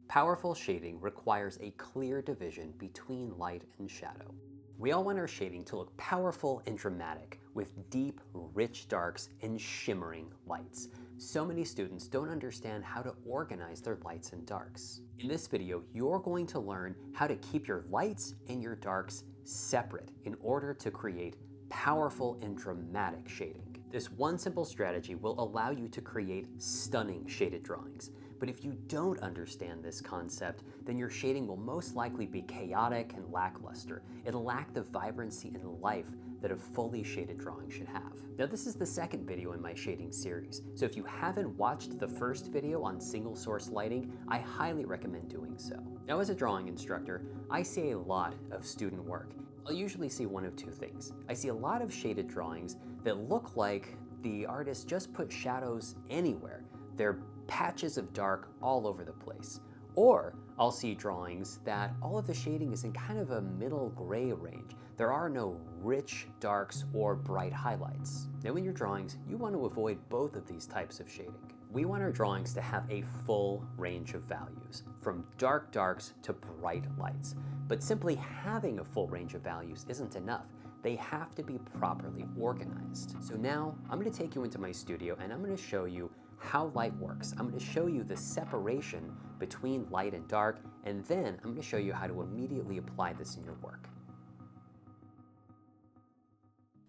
Powerful shading requires a clear division between light and shadow. We all want our shading to look powerful and dramatic, with deep, rich darks and shimmering lights. So many students don't understand how to organize their lights and darks. In this video, you're going to learn how to keep your lights and your darks separate in order to create powerful and dramatic shading. This one simple strategy will allow you to create stunning shaded drawings. But if you don't understand this concept, then your shading will most likely be chaotic and lackluster. It'll lack the vibrancy and life that a fully shaded drawing should have. Now, this is the second video in my shading series, so if you haven't watched the first video on single source lighting, I highly recommend doing so. Now, as a drawing instructor, I see a lot of student work. I'll usually see one of two things. I see a lot of shaded drawings that look like the artist just put shadows anywhere. They're patches of dark all over the place. Or I'll see drawings that all of the shading is in kind of a middle gray range. There are no rich darks or bright highlights. Now in your drawings, you want to avoid both of these types of shading. We want our drawings to have a full range of values, from dark darks to bright lights. But simply having a full range of values isn't enough. They have to be properly organized. So now I'm going to take you into my studio and I'm going to show you how light works. I'm going to show you the separation between light and dark, and then I'm going to show you how to immediately apply this in your work.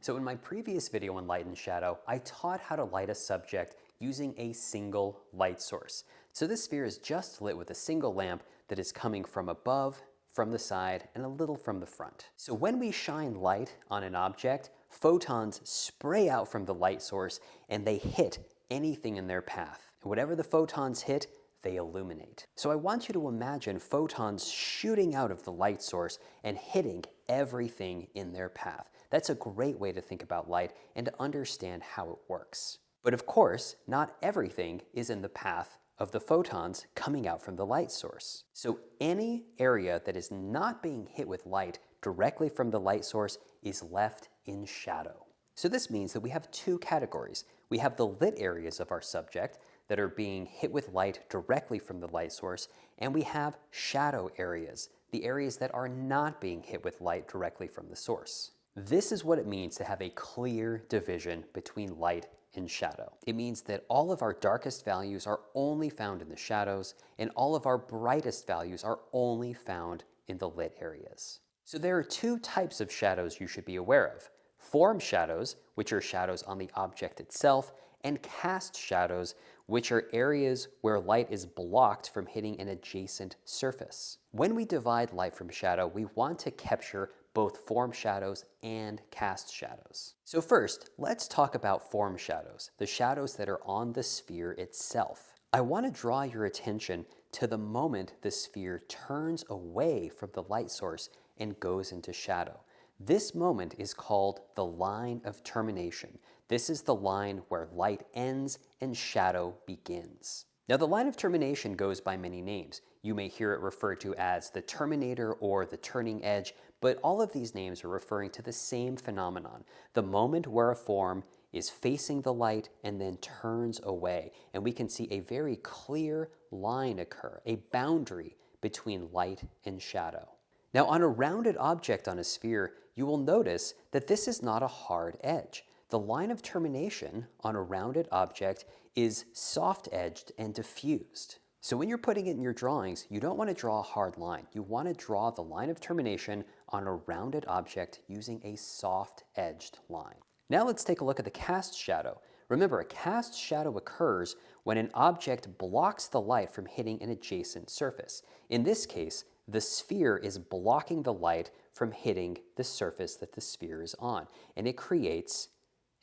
So in my previous video on light and shadow, I taught how to light a subject using a single light source. So this sphere is just lit with a single lamp that is coming from above, from the side, and a little from the front. So when we shine light on an object, photons spray out from the light source and they hit anything in their path. And whatever the photons hit, they illuminate. So I want you to imagine photons shooting out of the light source and hitting everything in their path. That's a great way to think about light and to understand how it works. But of course, not everything is in the path of the photons coming out from the light source. So any area that is not being hit with light directly from the light source is left in shadow. So this means that we have two categories. We have the lit areas of our subject that are being hit with light directly from the light source, and we have shadow areas, the areas that are not being hit with light directly from the source. This is what it means to have a clear division between light and shadow. It means that all of our darkest values are only found in the shadows, and all of our brightest values are only found in the lit areas. So there are two types of shadows you should be aware of. Form shadows, which are shadows on the object itself, and cast shadows, which are areas where light is blocked from hitting an adjacent surface. When we divide light from shadow, we want to capture both form shadows and cast shadows. So first, let's talk about form shadows, the shadows that are on the sphere itself. I want to draw your attention to the moment the sphere turns away from the light source and goes into shadow. This moment is called the line of termination. This is the line where light ends and shadow begins. Now, the line of termination goes by many names. You may hear it referred to as the terminator or the turning edge, but all of these names are referring to the same phenomenon, the moment where a form is facing the light and then turns away, and we can see a very clear line occur, a boundary between light and shadow. Now, on a rounded object on a sphere, you will notice that this is not a hard edge. The line of termination on a rounded object is soft-edged and diffused. So when you're putting it in your drawings, you don't want to draw a hard line. You want to draw the line of termination on a rounded object using a soft-edged line. Now let's take a look at the cast shadow. Remember, a cast shadow occurs when an object blocks the light from hitting an adjacent surface. In this case, the sphere is blocking the light from hitting the surface that the sphere is on, and it creates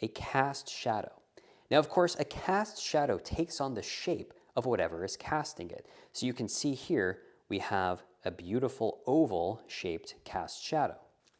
a cast shadow. Now, of course, a cast shadow takes on the shape of whatever is casting it. So you can see here we have a beautiful oval-shaped cast shadow.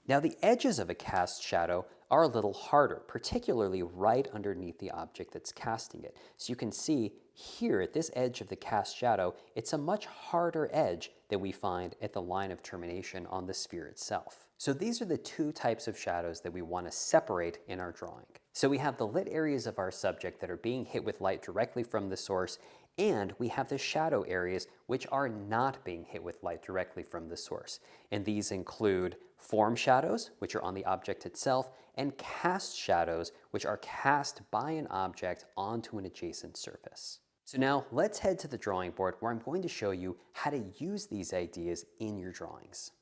Now, the edges of a cast shadow are a little harder, particularly right underneath the object that's casting it. So you can see here at this edge of the cast shadow, it's a much harder edge than we find at the line of termination on the sphere itself. So these are the two types of shadows that we want to separate in our drawing. So we have the lit areas of our subject that are being hit with light directly from the source, And we have the shadow areas which are not being hit with light directly from the source. And these include form shadows, which are on the object itself, and cast shadows, which are cast by an object onto an adjacent surface. So now let's head to the drawing board where I'm going to show you how to use these ideas in your drawings.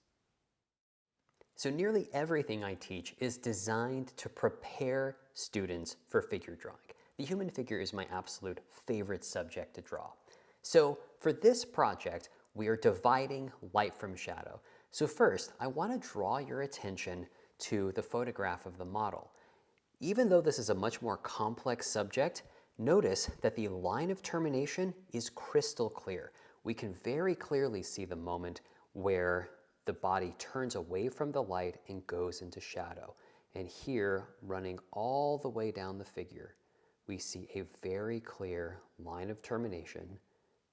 So nearly everything I teach is designed to prepare students for figure drawing. The human figure is my absolute favorite subject to draw. So for this project, we are dividing light from shadow. So first, I want to draw your attention to the photograph of the model. Even though this is a much more complex subject, notice that the line of termination is crystal clear. We can very clearly see the moment where the body turns away from the light and goes into shadow. And here, running all the way down the figure, we see a very clear line of termination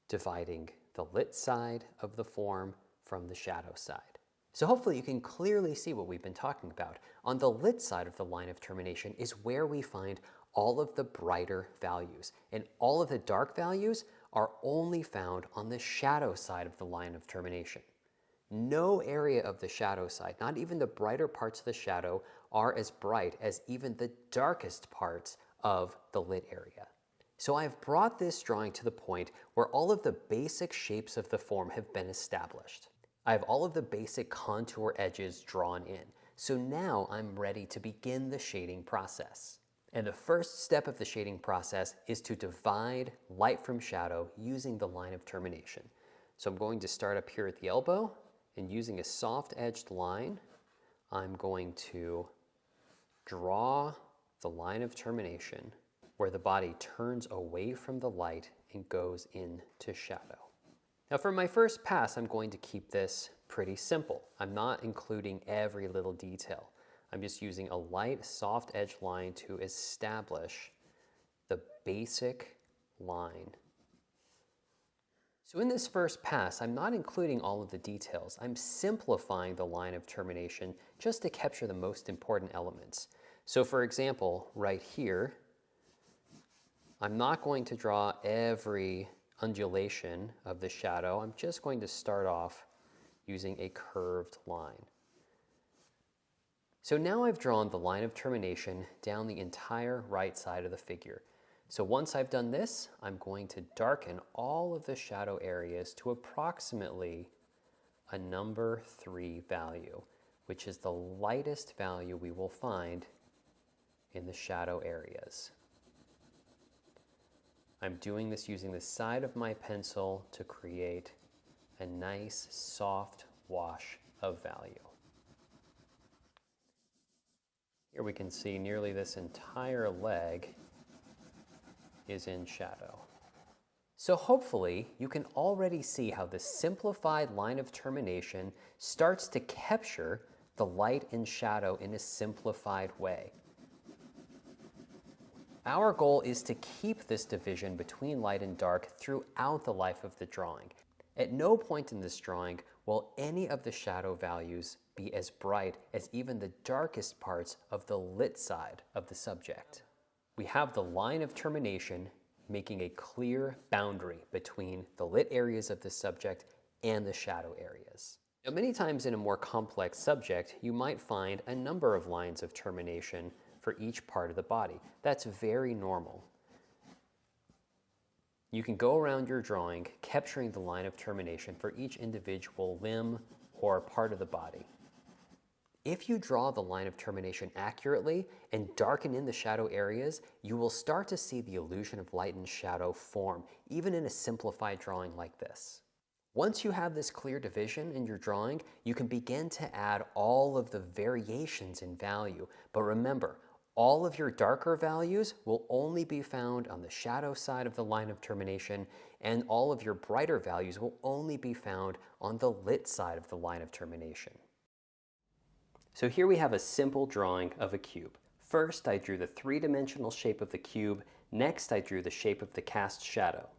dividing the lit side of the form from the shadow side. So hopefully you can clearly see what we've been talking about. On the lit side of the line of termination is where we find all of the brighter values, and all of the dark values are only found on the shadow side of the line of termination. No area of the shadow side, not even the brighter parts of the shadow, are as bright as even the darkest parts of the lit area. So I've brought this drawing to the point where all of the basic shapes of the form have been established. I have all of the basic contour edges drawn in. So now I'm ready to begin the shading process. And the first step of the shading process is to divide light from shadow using the line of termination. So I'm going to start up here at the elbow, and using a soft-edged line, I'm going to draw the line of termination where the body turns away from the light and goes into shadow. Now for my first pass, I'm going to keep this pretty simple. I'm not including every little detail. I'm just using a light, soft-edged line to establish the basic line. So in this first pass, I'm not including all of the details. I'm simplifying the line of termination just to capture the most important elements. So for example, right here, I'm not going to draw every undulation of the shadow. I'm just going to start off using a curved line. So now I've drawn the line of termination down the entire right side of the figure. So once I've done this, I'm going to darken all of the shadow areas to approximately a number 3 value, which is the lightest value we will find in the shadow areas. I'm doing this using the side of my pencil to create a nice soft wash of value. Here we can see nearly this entire leg is in shadow. So hopefully you can already see how the simplified line of termination starts to capture the light and shadow in a simplified way. Our goal is to keep this division between light and dark throughout the life of the drawing. At no point in this drawing will any of the shadow values be as bright as even the darkest parts of the lit side of the subject. We have the line of termination making a clear boundary between the lit areas of the subject and the shadow areas. Now, many times in a more complex subject, you might find a number of lines of termination for each part of the body. That's very normal. You can go around your drawing capturing the line of termination for each individual limb or part of the body. If you draw the line of termination accurately and darken in the shadow areas, you will start to see the illusion of light and shadow form, even in a simplified drawing like this. Once you have this clear division in your drawing, you can begin to add all of the variations in value. But remember, all of your darker values will only be found on the shadow side of the line of termination, and all of your brighter values will only be found on the lit side of the line of termination. So here we have a simple drawing of a cube. First, I drew the three-dimensional shape of the cube. Next, I drew the shape of the cast shadow.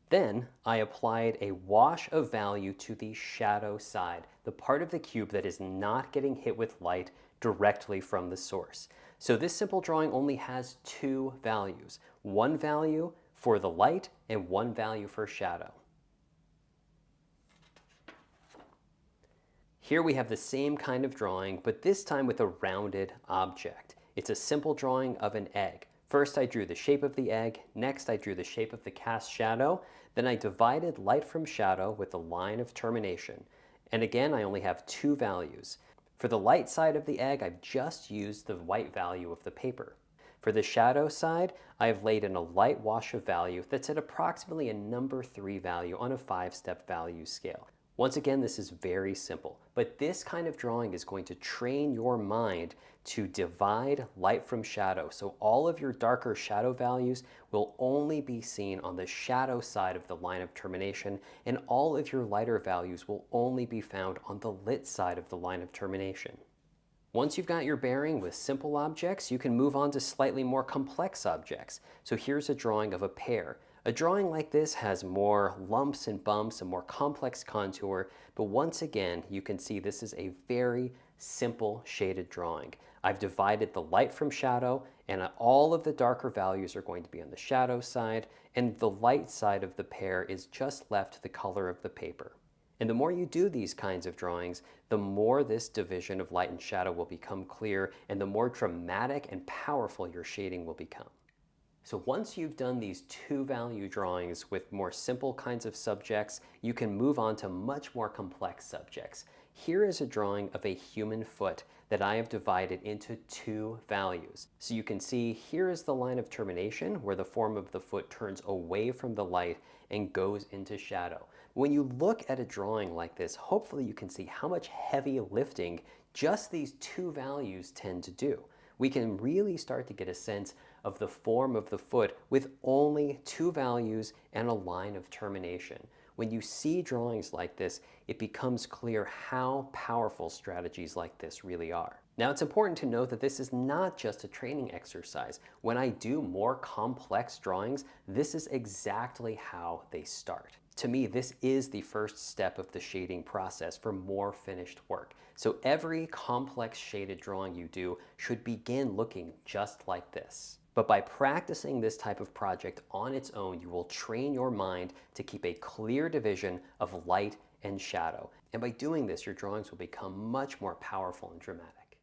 Then, I applied a wash of value to the shadow side, the part of the cube that is not getting hit with light directly from the source. So this simple drawing only has two values. One value for the light and 1 value for shadow. Here we have the same kind of drawing, but this time with a rounded object. It's a simple drawing of an egg. First I drew the shape of the egg, next I drew the shape of the cast shadow, then I divided light from shadow with the line of termination. And again, I only have 2 values. For the light side of the egg, I've just used the white value of the paper. For the shadow side, I have laid in a light wash of value that's at approximately a number 3 value on a 5-step value scale. Once again, this is very simple, but this kind of drawing is going to train your mind to divide light from shadow. So all of your darker shadow values will only be seen on the shadow side of the line of termination, and all of your lighter values will only be found on the lit side of the line of termination. Once you've got your bearing with simple objects, you can move on to slightly more complex objects. So here's a drawing of a pear. A drawing like this has more lumps and bumps, a more complex contour, but once again, you can see this is a very simple shaded drawing. I've divided the light from shadow, and all of the darker values are going to be on the shadow side, and the light side of the pear is just left the color of the paper. And the more you do these kinds of drawings, the more this division of light and shadow will become clear, and the more dramatic and powerful your shading will become. So once you've done these 2-value drawings with more simple kinds of subjects, you can move on to much more complex subjects. Here is a drawing of a human foot that I have divided into 2 values. So you can see here is the line of termination where the form of the foot turns away from the light and goes into shadow. When you look at a drawing like this, hopefully you can see how much heavy lifting just these 2 values tend to do. We can really start to get a sense of the form of the foot with only 2 values and a line of termination. When you see drawings like this, it becomes clear how powerful strategies like this really are. Now, it's important to note that this is not just a training exercise. When I do more complex drawings, this is exactly how they start. To me, this is the first step of the shading process for more finished work. So every complex shaded drawing you do should begin looking just like this. But by practicing this type of project on its own, you will train your mind to keep a clear division of light and shadow. And by doing this, your drawings will become much more powerful and dramatic.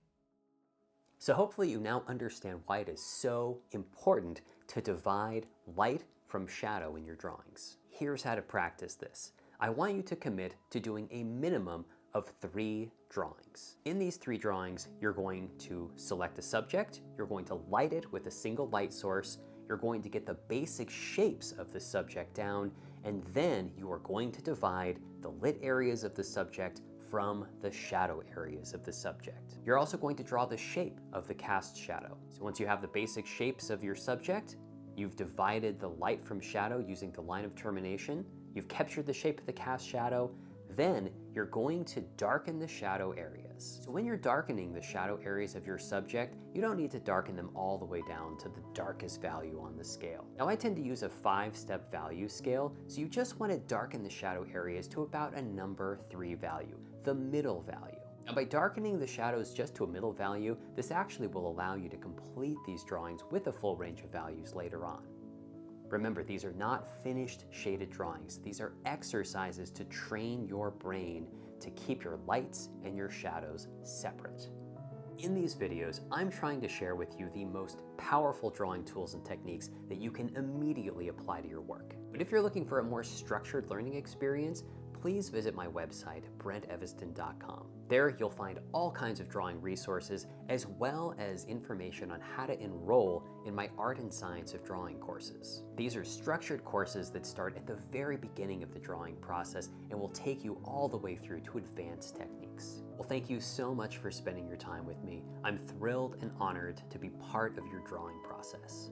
So hopefully you now understand why it is so important to divide light from shadow in your drawings. Here's how to practice this. I want you to commit to doing a minimum of 3 drawings. In these 3 drawings, you're going to select a subject, you're going to light it with a single light source, you're going to get the basic shapes of the subject down, and then you are going to divide the lit areas of the subject from the shadow areas of the subject. You're also going to draw the shape of the cast shadow. So once you have the basic shapes of your subject, you've divided the light from shadow using the line of termination, you've captured the shape of the cast shadow, then you're going to darken the shadow areas. So when you're darkening the shadow areas of your subject, you don't need to darken them all the way down to the darkest value on the scale. Now I tend to use a 5-step value scale, so you just want to darken the shadow areas to about a number 3 value, the middle value. Now by darkening the shadows just to a middle value, this actually will allow you to complete these drawings with a full range of values later on. Remember, these are not finished shaded drawings. These are exercises to train your brain to keep your lights and your shadows separate. In these videos, I'm trying to share with you the most powerful drawing tools and techniques that you can immediately apply to your work. But if you're looking for a more structured learning experience, please visit my website, brenteviston.com. There you'll find all kinds of drawing resources, as well as information on how to enroll in my Art and Science of Drawing courses. These are structured courses that start at the very beginning of the drawing process and will take you all the way through to advanced techniques. Well, thank you so much for spending your time with me. I'm thrilled and honored to be part of your drawing process.